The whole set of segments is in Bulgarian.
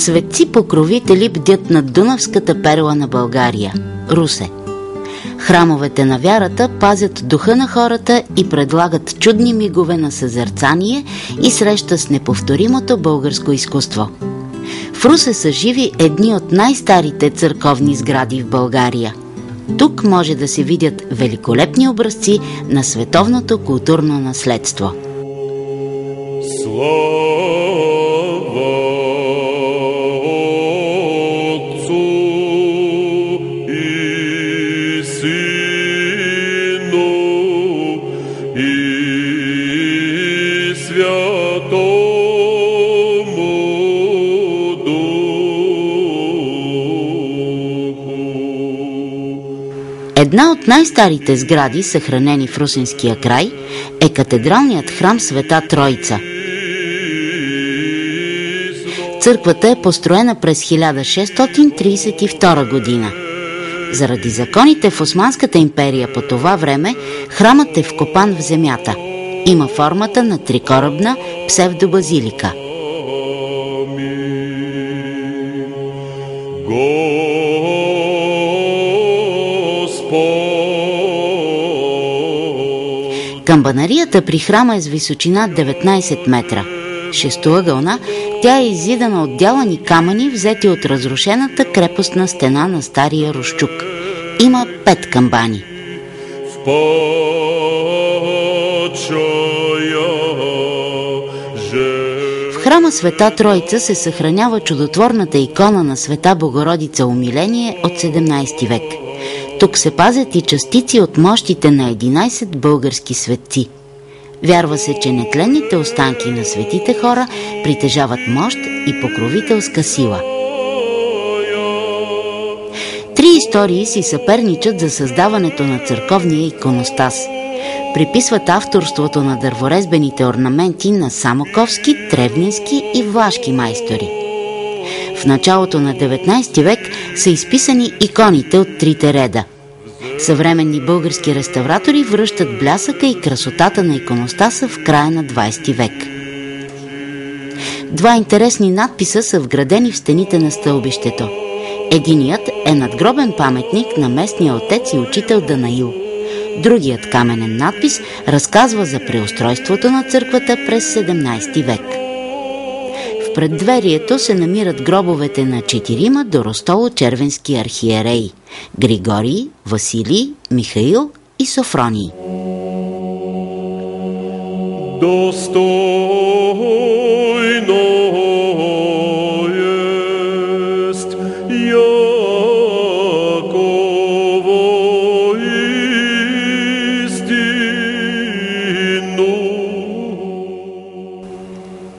Светци-покровители бдят над дунавската перла на България – Русе. Храмовете на вярата пазят духа на хората и предлагат чудни мигове на съзерцание и среща с неповторимото българско изкуство. В Русе са живи едни от най-старите църковни сгради в България. Тук може да се видят великолепни образци на световното културно наследство. Една от най-старите сгради, съхранени в Русенския край, е катедралният храм Света Троица. Църквата е построена през 1632 година. Заради законите в Османската империя по това време, храмът е вкопан в земята. Има формата на трикорабна псевдобазилика. Камбанарията при храма е с височина 19 метра. Шестоъгълна, тя е иззидана от дялани камъни, взети от разрушената крепостна стена на Стария Рущук. Има 5 камбани. В храма Света Троица се съхранява чудотворната икона на Света Богородица Умиление от 17 век. Тук се пазят и частици от мощите на 11 български светци. Вярва се, че нетленните останки на светите хора притежават мощ и покровителска сила. 3 истории си съперничат за създаването на църковния иконостас. Приписват авторството на дърворезбените орнаменти на самоковски, тревненски и влашки майстори. В началото на 19 век са изписани иконите от трите реда. Съвременни български реставратори връщат блясъка и красотата на иконостаса в края на 20 век. 2 интересни надписа са вградени в стените на стълбището. Единият е надгробен паметник на местния отец и учител Данаил. Другият каменен надпис разказва за преустройството на църквата през 17 век. В преддверието се намират гробовете на 4 доростоло-червенски архиереи – Григорий, Василий, Михаил и Софроний.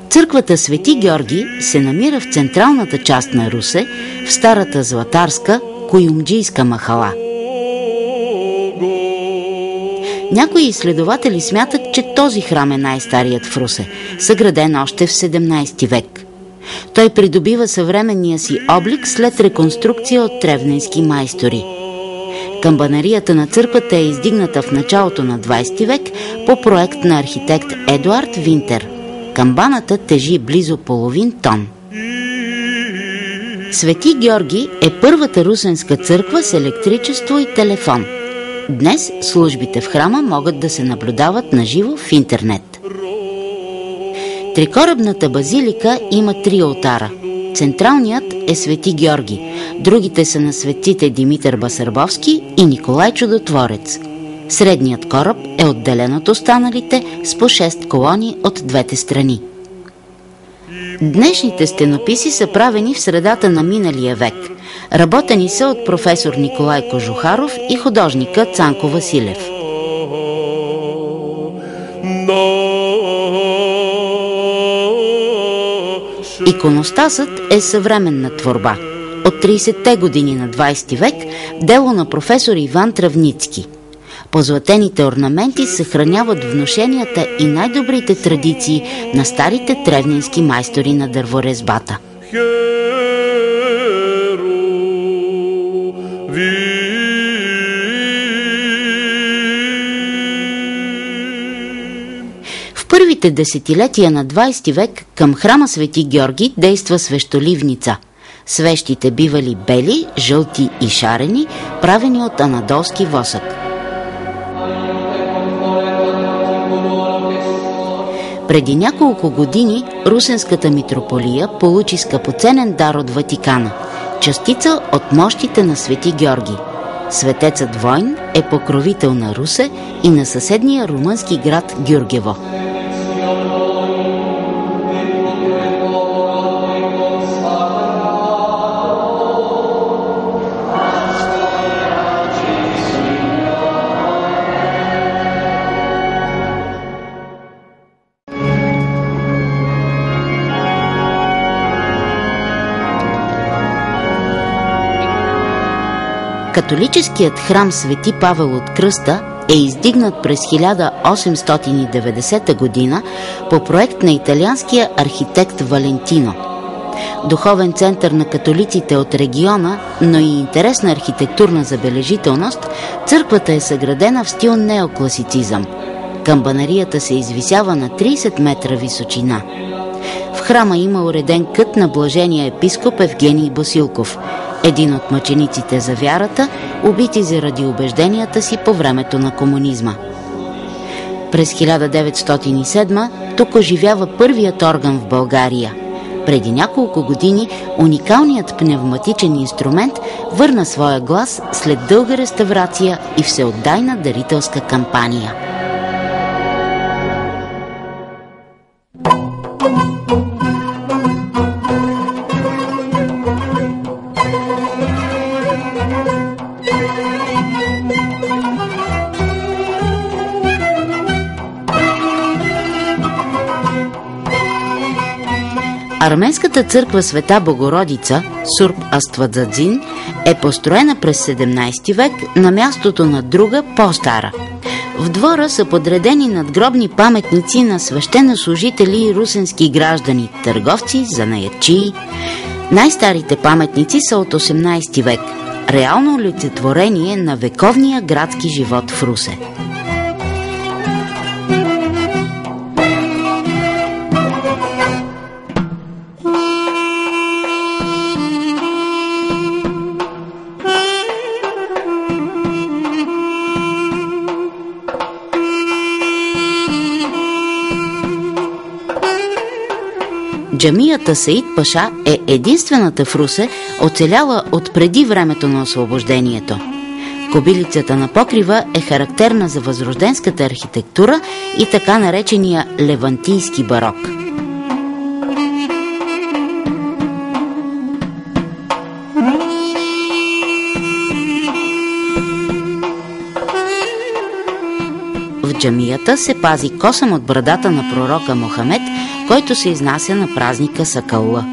Църквата Свети Георги се намира в централната част на Русе, в старата златарска Куюмджийска махала. Някои изследователи смятат, че този храм е най-старият в Русе, съграден още в 17 век. Той придобива съвременния си облик след реконструкция от тревненски майстори. Камбанарията на църквата е издигната в началото на 20 век по проект на архитект Едуард Винтер. Камбаната тежи близо половин тон. Свети Георги е първата русенска църква с електричество и телефон. Днес службите в храма могат да се наблюдават наживо в интернет. Трикорабната базилика има 3 олтара. Централният е Свети Георги, другите са на светците Димитър Басърбовски и Николай Чудотворец. Средният кораб е отделен от останалите с по 6 колони от двете страни. Днешните стенописи са правени в средата на миналия век. Работени са от професор Николай Кожухаров и художника Цанко Василев. Иконостасът е съвременна творба. От 30-те години на 20 век дело на професор Иван Травницки. Позлатените орнаменти съхраняват внушенията и най-добрите традиции на старите тревненски майстори на дърворезбата. В първите десетилетия на 20 век към храма Свети Георги действа свещоливница. Свещите бивали бели, жълти и шарени, правени от анадолски восък. Преди няколко години Русенската митрополия получи скъпоценен дар от Ватикана – частица от мощите на Свети Георги. Светецът Войн е покровител на Русе и на съседния румънски град Гюргево. Католическият храм Свети Павел от Кръста е издигнат през 1890 година по проект на италианския архитект Валентино. Духовен център на католиците от региона, но и интересна архитектурна забележителност, църквата е съградена в стил неокласицизъм. Камбанарията се извисява на 30 метра височина. В храма има уреден кът на блажения епископ Евгений Босилков, един от мъчениците за вярата, убити заради убежденията си по времето на комунизма. През 1907 тук оживява първият орган в България. Преди няколко години уникалният пневматичен инструмент върна своя глас след дълга реставрация и всеотдайна дарителска кампания. Арменската църква Света Богородица, Сурб Аствадзадзин, е построена през 17 век на мястото на друга, по-стара. В двора са подредени надгробни паметници на свещенослужители и русенски граждани, търговци, занаятчии. Най-старите паметници са от 18 век, реално олицетворение на вековния градски живот в Русе. Джамията Саид Паша е единствената в Русе, оцеляла от преди времето на освобождението. Кобилицата на покрива е характерна за възрожденската архитектура и така наречения левантийски барок. В джамията се пази косъм от брадата на пророка Мохамед, който се изнася на празника Сакалла.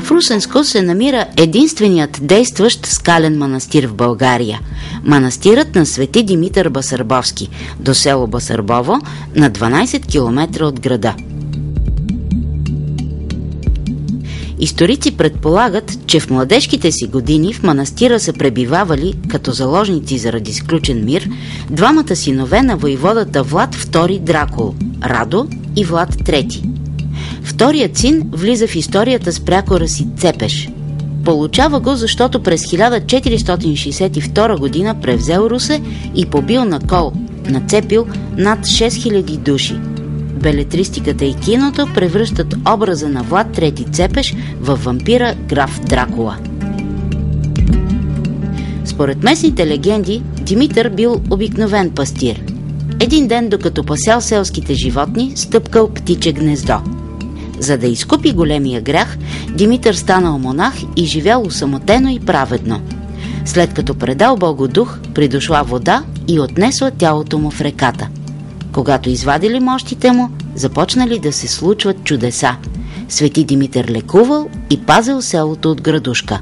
В Русенско се намира единственият действащ скален манастир в България – манастирът на Свети Димитър Басарбовски, до село Басарбово, на 12 км от града. Историци предполагат, че в младежките си години в манастира са пребивавали, като заложници заради сключен мир, двамата синове на войводата Влад II Дракул – Радо и Влад III. Вторият син влиза в историята с прякора си Цепеш. Получава го, защото през 1462 година превзел Русе и побил на кол, нацепил над 6000 души. Белетристиката и киното превръщат образа на Влад III Цепеш във вампира граф Дракула. Според местните легенди, Димитър бил обикновен пастир. Един ден, докато пасял селските животни, стъпкал птиче гнездо. За да изкупи големия грях, Димитър станал монах и живял усамотено и праведно. След като предал Богодух, придошла вода и отнесла тялото му в реката. Когато извадили мощите му, започнали да се случват чудеса. Свети Димитър лекувал и пазил селото от градушка.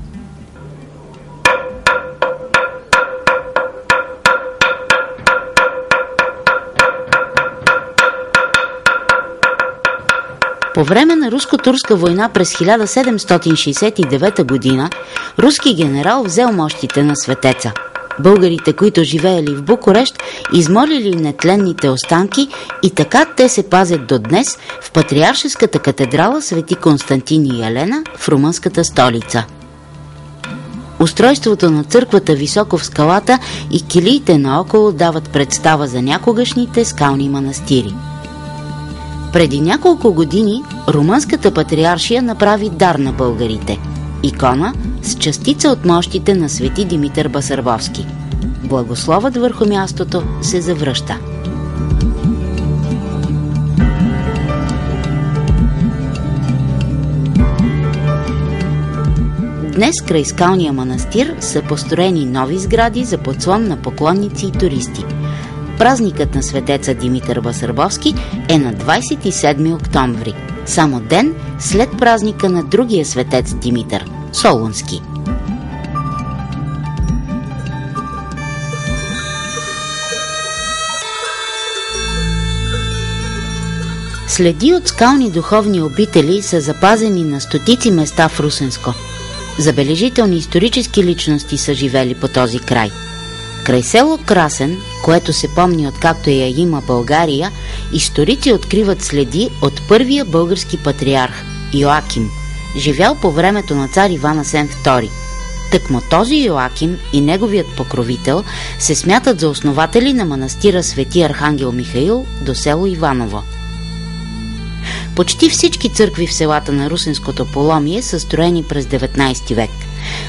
По време на руско-турска война през 1769 година руски генерал взел мощите на светеца. Българите, които живеели в Букурещ, измолили нетленните останки и така те се пазят до днес в Патриаршеската катедрала Свети Константин и Елена в румънската столица. Устройството на църквата високо в скалата и килиите наоколо дават представа за някогашните скални манастири. Преди няколко години румънската патриаршия направи дар на българите – икона с частица от мощите на свети Димитър Басърбовски. Благословът върху мястото се завръща. Днес край скалния манастир са построени нови сгради за подслон на поклонници и туристи. Празникът на светеца Димитър Басърбовски е на 27 октомври, само ден след празника на другия светец Димитър – Солунски. Следи от скални духовни обители са запазени на стотици места в Русенско. Забележителни исторически личности са живели по този край. Край село Красен, което се помни откакто я има България, историци откриват следи от първия български патриарх Йоаким, живял по времето на цар Иван Асен II. Тъкмо този Йоаким и неговият покровител се смятат за основатели на манастира Свети Архангел Михаил до село Иваново. Почти всички църкви в селата на Русенското поломие са строени през 19 век.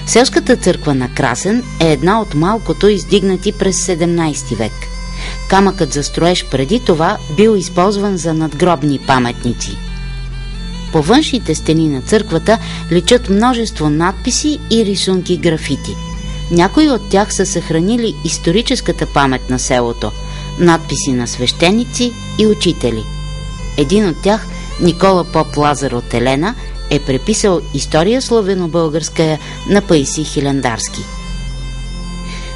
Селската църква на Красен е една от малкото издигнати през 17 век. Камъкът за строеж преди това бил използван за надгробни паметници. По външните стени на църквата личат множество надписи и рисунки графити. Някои от тях са съхранили историческата памет на селото, надписи на свещеници и учители. Един от тях, Никола Поп Лазар от Елена, е преписал история славено-българска на Паисий Хилендарски.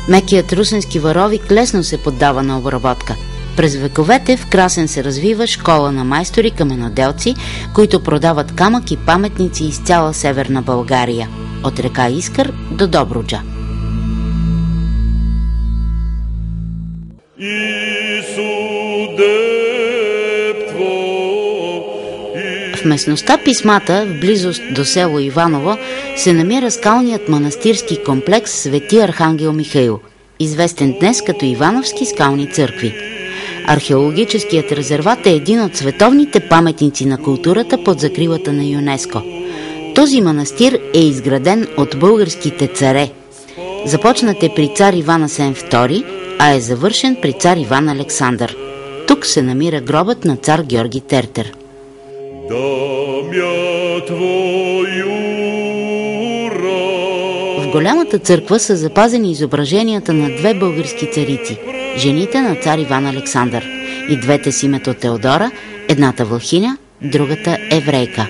Мекият русенски варовик лесно се поддава на обработка. През вековете в Красен се развива школа на майстори каменоделци, които продават камък и паметници из цяла северна България, от река Искър до Добруджа. В местността Писмата, в близост до село Иваново, се намира скалният манастирски комплекс Свети Архангел Михаил, известен днес като Ивановски скални църкви. Археологическият резерват е един от световните паметници на културата под закрилата на ЮНЕСКО. Този манастир е изграден от българските царе. Започнат е при цар Иван Асен II, а е завършен при цар Иван Александър. Тук се намира гробът на цар Георги Тертер. В голямата църква са запазени изображенията на две български царици, жените на цар Иван Александър, и двете с името Теодора, едната вълхиня, другата еврейка.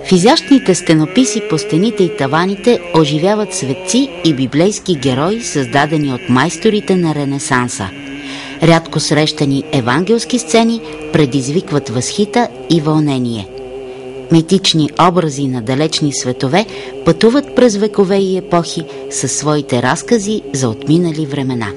В изящните стенописи по стените и таваните оживяват светци и библейски герои, създадени от майсторите на Ренесанса. Рядко срещани евангелски сцени предизвикват възхита и вълнение. Митични образи на далечни светове пътуват през векове и епохи със своите разкази за отминали времена.